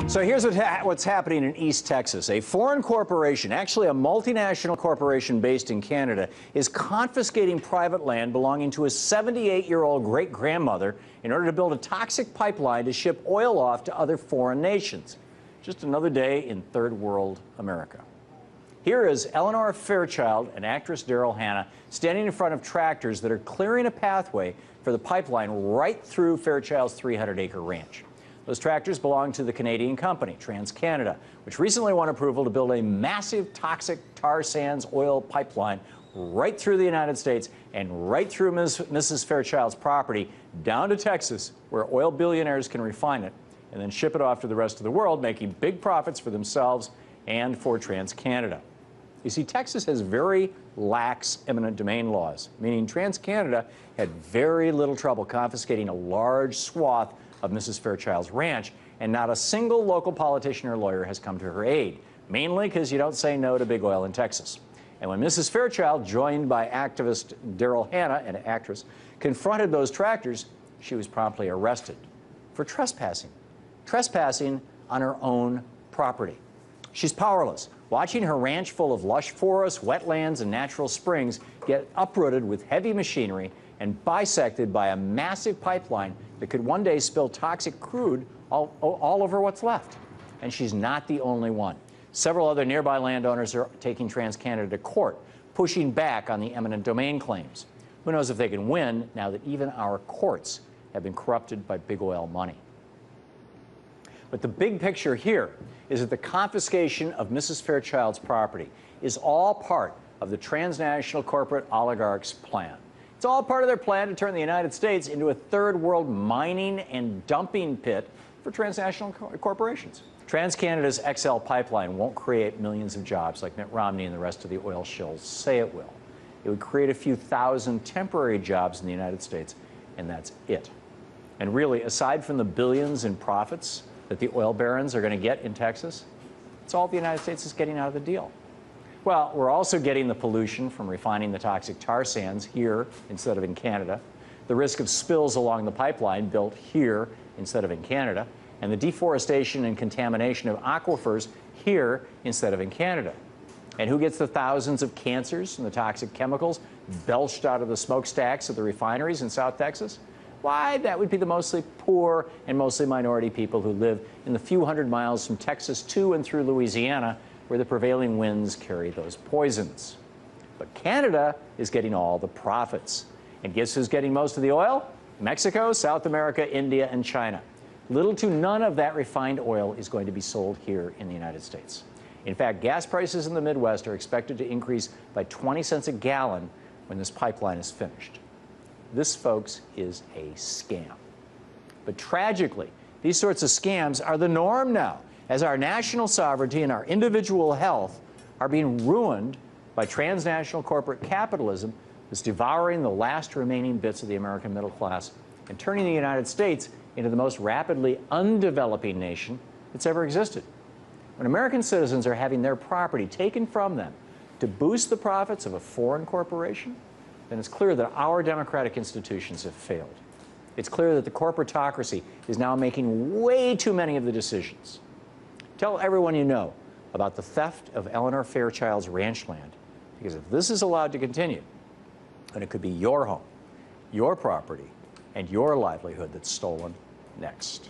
So here's what's happening in East Texas. A foreign corporation, actually a multinational corporation based in Canada, is confiscating private land belonging to a 78-year-old great-grandmother in order to build a toxic pipeline to ship oil off to other foreign nations. Just another day in third world America. Here is Eleanor Fairchild and actress Daryl Hannah standing in front of tractors that are clearing a pathway for the pipeline right through Fairchild's 300-acre ranch. Those tractors belong to the Canadian company, TransCanada, which recently won approval to build a massive toxic tar sands oil pipeline right through the United States and right through Mrs. Fairchild's property down to Texas, where oil billionaires can refine it and then ship it off to the rest of the world, making big profits for themselves and for TransCanada. You see, Texas has very lax eminent domain laws, meaning TransCanada had very little trouble confiscating a large swath of Mrs. Fairchild's ranch, and not a single local politician or lawyer has come to her aid, mainly because you don't say no to big oil in Texas. And when Mrs. Fairchild, joined by activist Daryl Hannah, an actress, confronted those tractors, she was promptly arrested for trespassing on her own property. She's powerless, watching her ranch full of lush forests, wetlands, and natural springs get uprooted with heavy machinery and bisected by a massive pipeline that could one day spill toxic crude all over what's left. And she's not the only one. Several other nearby landowners are taking TransCanada to court, pushing back on the eminent domain claims. Who knows if they can win now that even our courts have been corrupted by big oil money. But the big picture here is that the confiscation of Mrs. Fairchild's property is all part of the transnational corporate oligarchs' plan. It's all part of their plan to turn the United States into a third world mining and dumping pit for transnational corporations. TransCanada's XL pipeline won't create millions of jobs like Mitt Romney and the rest of the oil shills say it will. It would create a few thousand temporary jobs in the United States, and that's it. And really, aside from the billions in profits that the oil barons are going to get in Texas, it's all the United States is getting out of the deal. Well, we're also getting the pollution from refining the toxic tar sands here instead of in Canada, the risk of spills along the pipeline built here instead of in Canada, and the deforestation and contamination of aquifers here instead of in Canada. And who gets the thousands of cancers and the toxic chemicals belched out of the smokestacks of the refineries in South Texas? Why, that would be the mostly poor and mostly minority people who live in the few hundred miles from Texas to and through Louisiana, where the prevailing winds carry those poisons. But Canada is getting all the profits. And guess who's getting most of the oil? Mexico, South America, India, and China. Little to none of that refined oil is going to be sold here in the United States. In fact, gas prices in the Midwest are expected to increase by 20 cents a gallon when this pipeline is finished. This, folks, is a scam. But tragically, these sorts of scams are the norm now, as our national sovereignty and our individual health are being ruined by transnational corporate capitalism that's devouring the last remaining bits of the American middle class and turning the United States into the most rapidly undeveloping nation that's ever existed. When American citizens are having their property taken from them to boost the profits of a foreign corporation, then it's clear that our democratic institutions have failed. It's clear that the corporatocracy is now making way too many of the decisions. Tell everyone you know about the theft of Eleanor Fairchild's ranch land, because if this is allowed to continue, then it could be your home, your property, and your livelihood that's stolen next.